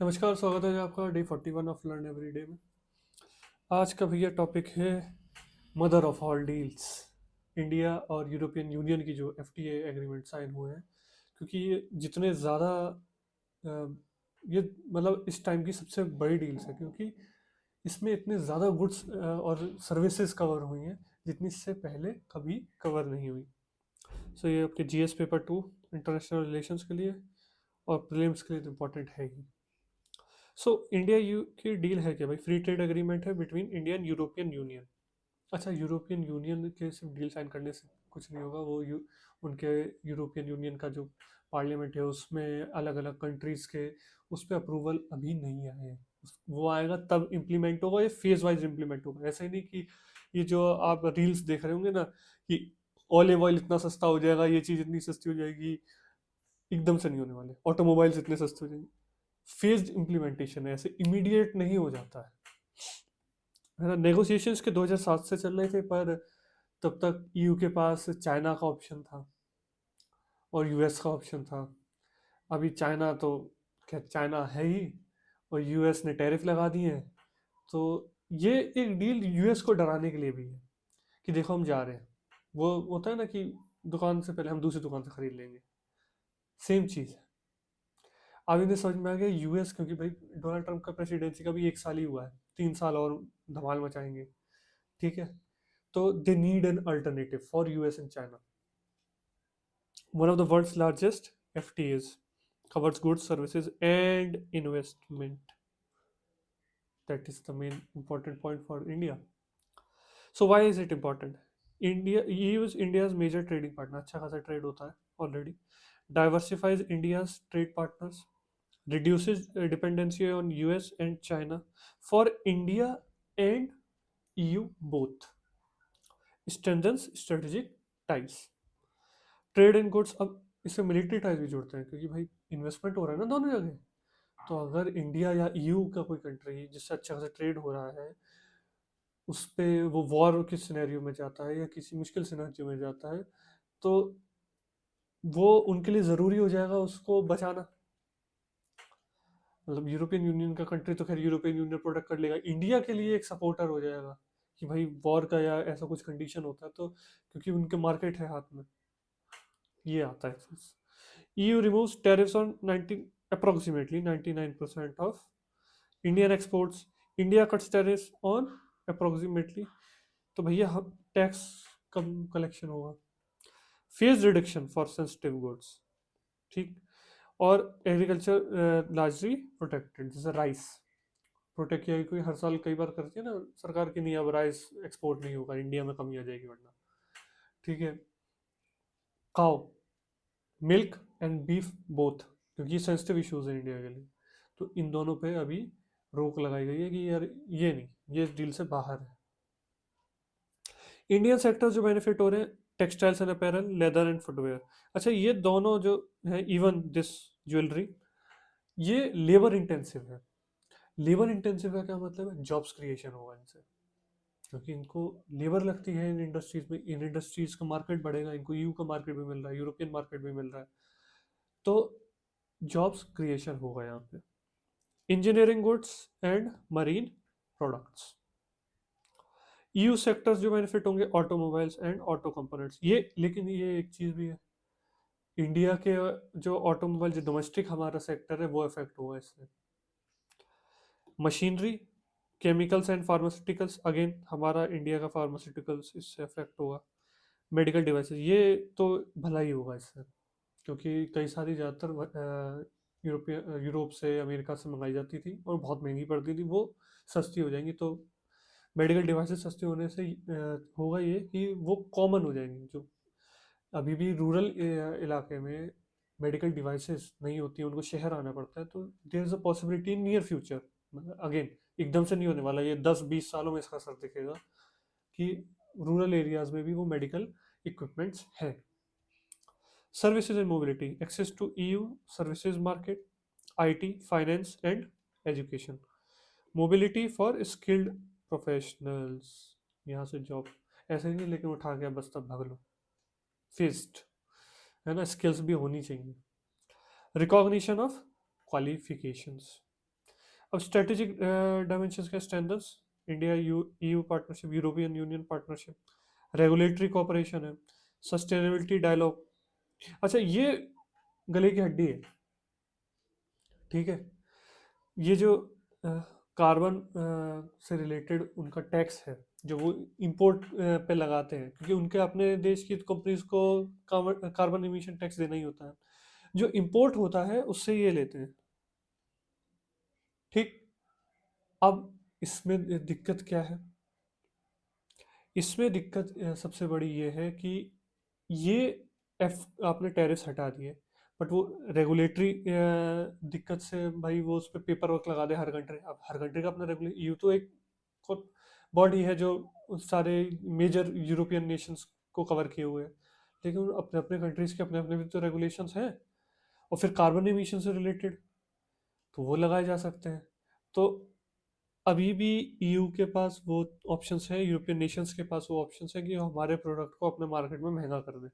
नमस्कार, स्वागत है आपका day 41 of learn every day में। आज का भैया टॉपिक है mother of all deals, India और यूरोपियन यूनियन की जो एफटीए एग्रीमेंट साइन हुए हैं। क्योंकि ये जितने ज़्यादा ये मतलब इस टाइम की सबसे बड़ी डील्स है, क्योंकि इसमें इतने ज़्यादा गुड्स और सर्विसेज कवर हुई हैं जितनी इससे पहले कभी कवर नहीं हुई। सो ये आपके जीएस पेपर 2 इंटरनेशनल रिलेशंस के लिए और प्रीलिम्स के लिए तो इम्पोर्टेंट है ही। सो इंडिया यू की डील है क्या भाई? फ्री ट्रेड एग्रीमेंट है between India and European union. अच्छा, यूरोपियन यूनियन के सिर्फ डील साइन करने से कुछ नहीं होगा। उनके यूरोपियन यूनियन का जो पार्लियामेंट है उसमें अलग अलग कंट्रीज के उस पर अप्रूवल अभी नहीं आए हैं। वो आएगा तब इम्प्लीमेंट होगा, ये फेज वाइज इम्प्लीमेंट होगा। ऐसा ही नहीं कि ये जो आप रील्स देख रहे होंगे ना कि ऑलिव ऑयल इतना सस्ता हो जाएगा, ये चीज़ इतनी सस्ती हो जाएगी, एकदम से नहीं होने वाले। ऑटोमोबाइल्स इतने सस्ते हो जाएंगे। फेज्ड इम्प्लीमेंटेशन है, ऐसे इमीडिएट नहीं हो जाता है ना। नेगोशिएशंस के 2007 से चल रहे थे, पर तब तक ईयू के पास चाइना का ऑप्शन था और यूएस का ऑप्शन था। अभी चाइना तो खैर चाइना है ही, और यूएस ने टैरिफ लगा दिए हैं। तो ये एक डील यूएस को डराने के लिए भी है कि देखो हम जा रहे हैं। वो होता है ना कि दुकान से पहले हम दूसरी दुकान से खरीद लेंगे, सेम चीज़ है। अब इन्हें समझ में आ गया यूएस, क्योंकि भाई डोनाल्ड ट्रंप का प्रेसिडेंसी का भी 1 साल ही हुआ है, 3 साल और धमाल मचाएंगे। ठीक है, तो they need an alternative for US and China. One of the world's largest FTAs covers goods, services, and investment. That is the main important point for India. So why is it important? India EU is India's major trading partner. अच्छा खासा trade होता है already. Diversifies India's trade partners, reduces dependency on US and China for India and EU both, strengthens strategic ties. Trade and goods, अब इससे military ties भी जुड़ते हैं क्योंकि भाई इन्वेस्टमेंट हो रहा है ना दोनों जगह। तो अगर इंडिया या ईयू का कोई कंट्री जिससे अच्छा खासा ट्रेड हो रहा है, उस पे वो वॉर के सिनेरियो में जाता है या किसी मुश्किल सिनेरियो में जाता है, तो वो उनके लिए ज़रूरी हो जाएगा उसको बचाना। मतलब यूरोपियन यूनियन का कंट्री तो खैर यूरोपियन यूनियन प्रोटेक्ट कर लेगा, इंडिया के लिए एक सपोर्टर हो जाएगा कि भाई वॉर का या ऐसा कुछ कंडीशन होता है तो, क्योंकि उनके मार्केट है हाथ में। ये आता है चीज। EU removes tariffs on 90 approximately 99% of Indian exports. India cuts tariffs on approximately, तो भैया हम टैक्स कम कलेक्शन होगा। Phase reduction for sensitive goods, ठीक। और एग्रीकल्चर लार्जली प्रोटेक्टेड, जैसे राइस प्रोटेक्ट किया, क्योंकि हर साल कई बार करती है ना सरकार की, नहीं अब राइस एक्सपोर्ट नहीं होगा, इंडिया में कमी आ जाएगी वरना। ठीक है, काओ मिल्क एंड बीफ बोथ, क्योंकि सेंसिटिव इश्यूज है इंडिया के लिए। तो इन दोनों पे अभी रोक लगाई गई है कि यार ये नहीं, ये इस डील से बाहर है। इंडियन सेक्टर जो बेनिफिट हो रहे हैं, textiles and apparel, leather and footwear. अच्छा, ये दोनों जो है, इवन दिस ज्वेलरी, ये लेबर इंटेंसिव है। लेबर इंटेंसिव का क्या मतलब है? जॉब्स क्रिएशन होगा इनसे, क्योंकि इनको लेबर लगती है इन इंडस्ट्रीज में। इन इंडस्ट्रीज का मार्केट बढ़ेगा, इनको यू का मार्केट भी मिल रहा है, यूरोपियन मार्केट भी मिल रहा है, तो जॉब्स क्रिएशन होगा यहाँ पे। Engineering goods and marine products, EU sectors जो बेनिफिट होंगे, ऑटोमोबाइल्स एंड ऑटो कंपोनेंट्स। ये लेकिन ये एक चीज भी है, इंडिया के जो ऑटोमोबाइल जो डोमेस्टिक हमारा सेक्टर है वो इफेक्ट होगा इससे। Machinery, chemicals and pharmaceuticals, again हमारा इंडिया का फार्मास्यूटिकल्स इससे अफेक्ट होगा। मेडिकल डिवाइसेस, ये तो भला ही होगा इससे, क्योंकि कई सारी ज़्यादातर यूरोप से अमेरिका से मंगाई जाती थी और बहुत महंगी पड़ती थी, वो सस्ती हो जाएंगी। तो मेडिकल डिवाइसेस सस्ते होने से होगा ये कि वो कॉमन हो जाएंगी। जो अभी भी रूरल इलाके में मेडिकल डिवाइसेस नहीं होती, उनको शहर आना पड़ता है, तो there is a possibility in near future, मतलब अगेन एकदम से नहीं होने वाला, ये 10-20 सालों में इसका असर दिखेगा कि रूरल एरियाज में भी वो मेडिकल इक्विपमेंट्स हैं। Services and mobility, access to EU services market, IT, finance and education. Mobility for skilled professionals, यहाँ से जॉब ऐसे ही नहीं लेकिन उठा के बस तब भाग लो, फिस्ट है ना, स्किल्स भी होनी चाहिए। रिकॉग्निशन ऑफ क्वालिफिकेशंस, अब स्ट्रेटेजिक डायमेंशंस का standards, India EU partnership, European union partnership, regulatory cooperation है, सस्टेनेबिलिटी डायलॉग। अच्छा, ये गले की हड्डी है, ठीक है। ये जो कार्बन से रिलेटेड उनका टैक्स है, जो वो इंपोर्ट पे लगाते हैं, क्योंकि उनके अपने देश की कंपनीज को कार्बन इमिशन टैक्स देना ही होता है। जो इंपोर्ट होता है उससे ये लेते हैं, ठीक। अब इसमें दिक्कत क्या है? इसमें दिक्कत सबसे बड़ी ये है कि ये एफ आपने टैरिफ्स हटा दिए, बट वो रेगुलेटरी दिक्कत से भाई वो उस पर पेपर वर्क लगा दे हर कंट्री। अब हर कंट्री का अपना रेगुले यू तो एक बॉडी है जो उस सारे मेजर यूरोपियन नेशंस को कवर किए हुए हैं, लेकिन अपने अपने कंट्रीज के अपने अपने भी तो रेगुलेशंस हैं। और फिर कार्बन एमिशन से रिलेटेड तो वो लगाए जा सकते हैं। तो अभी भी ईयू के पास वो ऑप्शंस है, यूरोपियन नेशंस के पास वो ऑप्शंस है कि वो हमारे प्रोडक्ट को अपने मार्केट में महंगा कर दे।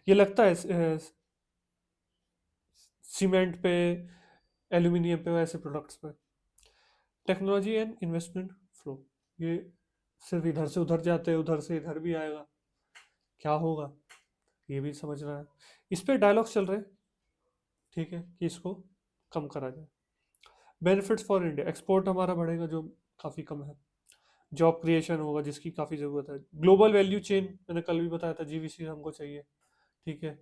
ये लगता है सीमेंट पे, एल्यूमिनियम पे, ऐसे प्रोडक्ट्स पे। टेक्नोलॉजी एंड इन्वेस्टमेंट फ्लो, ये सिर्फ इधर से उधर जाते हैं, उधर से इधर भी आएगा, क्या होगा ये भी समझना है। इस पे डायलॉग्स चल रहे हैं, ठीक है, कि इसको कम करा जाए। बेनिफिट्स फॉर इंडिया, एक्सपोर्ट हमारा बढ़ेगा जो काफ़ी कम है, जॉब क्रिएशन होगा जिसकी काफ़ी ज़रूरत है, ग्लोबल वैल्यू चेन, मैंने कल भी बताया था, जीवीसी हमको चाहिए, ठीक है।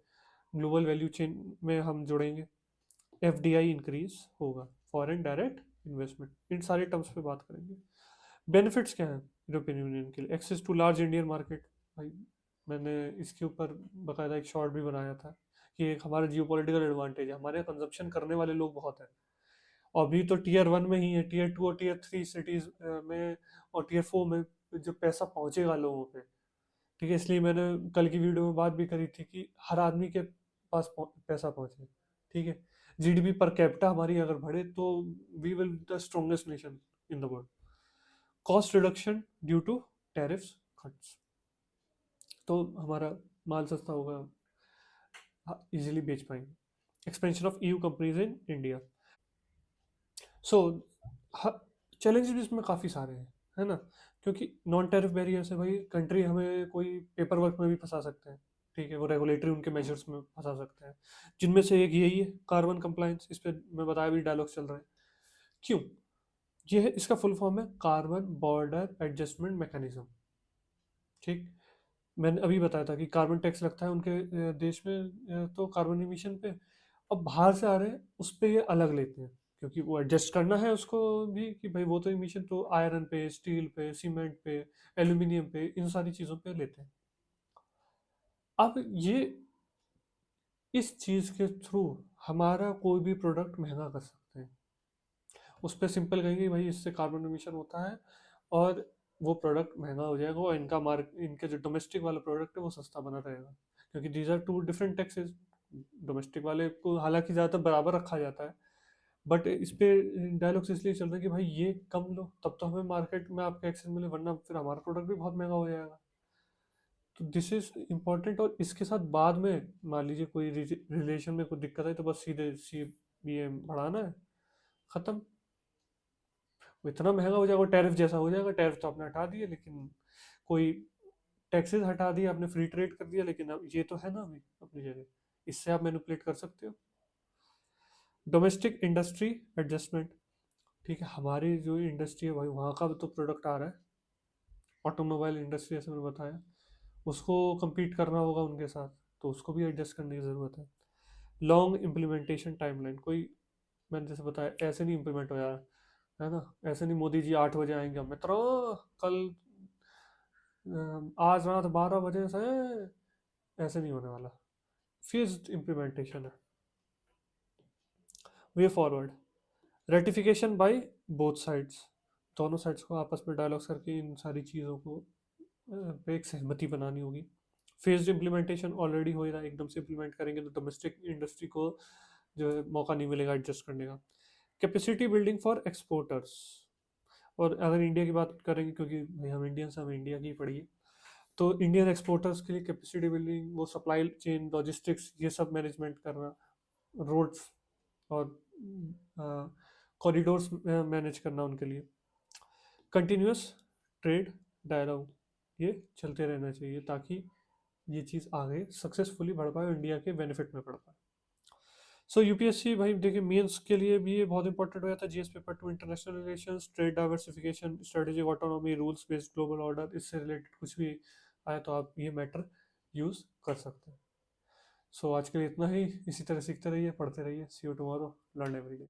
ग्लोबल वैल्यू चेन में हम जुड़ेंगे, एफडीआई इंक्रीज होगा, फॉरेन डायरेक्ट इन्वेस्टमेंट, इन सारे टर्म्स पे बात करेंगे। बेनिफिट्स क्या हैं यूरोपियन यूनियन के लिए? Access to large Indian market, भाई मैंने इसके ऊपर बकायदा एक शॉर्ट भी बनाया था कि एक हमारा जियोपॉलिटिकल एडवांटेज है, हमारे यहाँ कंजप्शन करने वाले लोग बहुत हैं। और अभी तो टीयर वन में ही है, टीयर टू और टीयर थ्री सिटीज में और टीयर फोर में जो पैसा पहुंचेगा लोगों पे, ठीक है। इसलिए मैंने कल की वीडियो में बात भी करी थी कि हर आदमी के पास पैसा पहुंचे, ठीक है। जीडीपी पर कैपिटा हमारी अगर बढ़े तो we will the strongest nation in the world. Cost reduction due to tariffs cuts, तो हमारा माल सस्ता होगा, इजीली बेच पाएंगे। Expansion of EU companies in India. So challenges भी इसमें काफ़ी सारे हैं, है ना, क्योंकि नॉन टैरिफ बैरियर से भाई कंट्री हमें कोई पेपर वर्क में भी फंसा सकते हैं, ठीक है, वो रेगुलेटरी उनके मेजर्स में फंसा सकते हैं, जिनमें से एक यही है कार्बन कंप्लायंस। इस पर मैं बताया भी, डायलॉग चल रहे हैं। क्यों? ये है, इसका फुल फॉर्म है कार्बन बॉर्डर एडजस्टमेंट मैकेनिज्म, ठीक। मैंने अभी बताया था कि कार्बन टैक्स लगता है उनके देश में, तो कार्बन इमिशन पे। अब बाहर से आ रहे हैं उस पे ये अलग लेते हैं, क्योंकि वो एडजस्ट करना है उसको भी कि भाई वो तो इमिशन तो आयरन पे, स्टील पे, सीमेंट पे, एल्यूमिनियम पे, इन सारी चीज़ों पे लेते हैं। अब ये इस चीज़ के थ्रू हमारा कोई भी प्रोडक्ट महंगा कर सकते हैं। उस पर सिंपल कहेंगे भाई इससे कार्बन एमिशन होता है और वो प्रोडक्ट महंगा हो जाएगा, और इनके जो डोमेस्टिक वाला प्रोडक्ट है वो सस्ता बना रहेगा, क्योंकि these are two different taxes. Domestic वाले को हालांकि ज़्यादातर बराबर रखा जाता है, बट इस पे डायलॉग्स इसलिए चल रहे हैं कि भाई ये कम लो तब तो हमें मार्केट में आपके एक्सेस मिले, वरना फिर हमारा प्रोडक्ट भी बहुत महंगा हो जाएगा। तो दिस इज इम्पोर्टेंट। और इसके साथ बाद में मान लीजिए कोई रिलेशन में कोई दिक्कत है तो बस सीधे सी बी एम बढ़ाना है, ख़त्म। वो इतना महंगा हो जाएगा, टैरिफ जैसा हो जाएगा। टैरिफ तो आपने हटा दिए, लेकिन कोई टैक्सेस हटा दिए आपने, फ्री ट्रेड कर दिया, लेकिन अब ये तो है ना अभी अपनी जगह, इससे आप मैनिपुलेट कर सकते हो। डोमेस्टिक इंडस्ट्री एडजस्टमेंट, ठीक है, हमारी जो इंडस्ट्री है भाई वहाँ का तो प्रोडक्ट आ रहा है, ऑटोमोबाइल इंडस्ट्री जैसे मैंने बताया, उसको compete करना होगा उनके साथ, तो उसको भी एडजस्ट करने की ज़रूरत है। लॉन्ग इम्प्लीमेंटेशन टाइमलाइन, कोई मैंने जैसे बताया ऐसे नहीं इम्प्लीमेंट हो यार, है ना। ऐसे नहीं मोदी जी 8 बजे आएंगे हम मित्रों, कल आज रात 12 बजे से, ऐसे नहीं होने वाला। फिक्स्ड इम्प्लीमेंटेशन है। Way forward, ratification by both sides, दोनों साइड्स को आपस में डायलॉग्स करके इन सारी चीज़ों को पे एक सहमति बनानी होगी। फेज्ड इम्प्लीमेंटेशन ऑलरेडी हो रहा है, एकदम से इम्प्लीमेंट करेंगे तो डोमेस्टिक इंडस्ट्री को जो है मौका नहीं मिलेगा एडजस्ट करने का। कैपेसिटी बिल्डिंग फॉर एक्सपोर्टर्स, और अगर इंडिया की बात करेंगे क्योंकि भाई हम इंडियंस, हम इंडिया की पढ़िए, तो इंडियन एक्सपोर्टर्स के लिए कैपेसिटी बिल्डिंग, वो सप्लाई चेन, लॉजिस्टिक्स, ये सब मैनेजमेंट करना, रोड्स और कॉरिडोर्स मैनेज करना उनके लिए, कंटिन्यूस ट्रेड डायलॉग ये चलते रहना चाहिए ताकि ये चीज़ आगे सक्सेसफुली बढ़ पाए, इंडिया के बेनिफिट में बढ़ पाए। सो यूपीएससी भाई देखिए मेंस के लिए भी ये बहुत इंपॉर्टेंट हो जाता है, GS paper 2 international relations, trade diversification, strategic autonomy, rules based global order, इससे रिलेटेड कुछ भी आए तो आप ये मैटर यूज़ कर सकते हैं। सो आज के लिए इतना ही, इसी तरह सीखते रहिए, पढ़ते रहिए। See you tomorrow, learn every day.